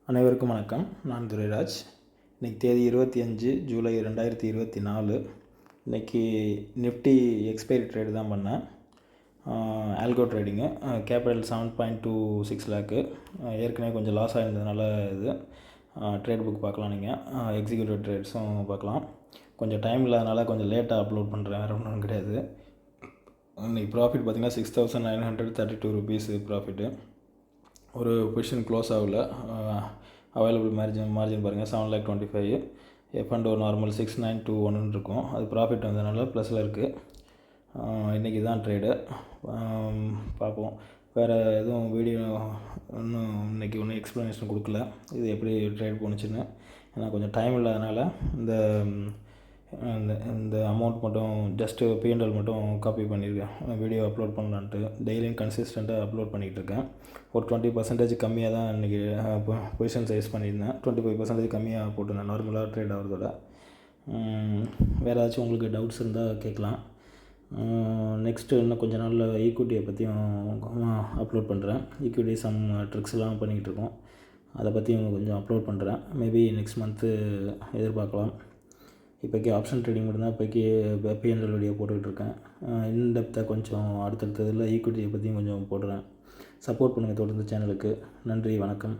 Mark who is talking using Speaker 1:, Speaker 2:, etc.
Speaker 1: அனைவருக்கும் வணக்கம். நான் துரைராஜ். இன்றைக்கி தேதி 25 ஜூலை 2024. இன்றைக்கி நிஃப்டி எக்ஸ்பைரி ட்ரேடு தான் பண்ணேன். Algo trading. கேபிட்டல் 7.26 லேக்கு. ஏற்கனவே கொஞ்சம் லாஸ் ஆகிருந்ததுனால இது ட்ரேட் புக் பார்க்கலாம். நீங்கள் எக்ஸிக்யூட்டிவ் ட்ரேட்ஸும் பார்க்கலாம். கொஞ்சம் டைம் இல்லாதனால கொஞ்சம் லேட்டாக அப்லோட் பண்ணுறேன், வேறு ஒன்றும் கிடையாது. இன்றைக்கி ப்ராஃபிட் பார்த்திங்கன்னா 6,932 ருபீஸ் ப்ராஃபிட்டு. ஒரு பொசிஷன் க்ளோஸ் ஆகல. அவைலபிள் மார்ஜின் பாருங்கள் 7,25,000. F&O நார்மல் 6,921 இருக்கும். அது ப்ராஃபிட் வந்ததுனால ப்ளஸில் இருக்குது. இன்றைக்கி தான் ட்ரேடு பார்ப்போம். வேறு எதுவும் வீடியோ இன்றைக்கி ஒன்றும் எக்ஸ்ப்ளனேஷன் கொடுக்கல, இது எப்படி ட்ரேட் போணுச்சுன்னு. ஏன்னா கொஞ்சம் டைம் இல்லாதனால இந்த அமௌண்ட் மட்டும் ஜஸ்ட்டு P&L மட்டும் காப்பி பண்ணியிருக்கேன். வீடியோ அப்லோட் பண்ணலான்ட்டு டெய்லியும் கன்சிஸ்டண்ட்டாக அப்லோட் பண்ணிகிட்டு இருக்கேன். ஒரு 20% கம்மியாக தான் இன்றைக்கி பொசிஷன் சைஸ் பண்ணியிருந்தேன். 25% கம்மியாக போட்டிருந்தேன் நார்மலாக ட்ரேட் ஆகிறதோட. வேறு ஏதாச்சும் உங்களுக்கு டவுட்ஸ் இருந்தால் கேட்கலாம். நெக்ஸ்ட்டு இன்னும் கொஞ்சம் நாளில் ஈக்விட்டியை பற்றியும் அப்லோட் பண்ணுறேன். ஈக்விட்டி சம் ட்ரிக்ஸ்லாம் பண்ணிக்கிட்டு இருக்கோம். அதை பற்றியும் கொஞ்சம் அப்லோட் பண்ணுறேன். மேபி நெக்ஸ்ட் மந்த்து எதிர்பார்க்கலாம். இப்போக்கி ஆப்ஷன் ட்ரேடிங் மட்டும்தான் இப்போக்கி P&L வீடியோ போட்டுக்கிட்டு இருக்கேன். இன்டெப்த்தாக கொஞ்சம் அடுத்தடுத்ததில் ஈக்விட்டியை பற்றியும் கொஞ்சம் போடுறேன். சப்போர்ட் பண்ணுங்கள் தொடர்ந்து சேனலுக்கு. நன்றி, வணக்கம்.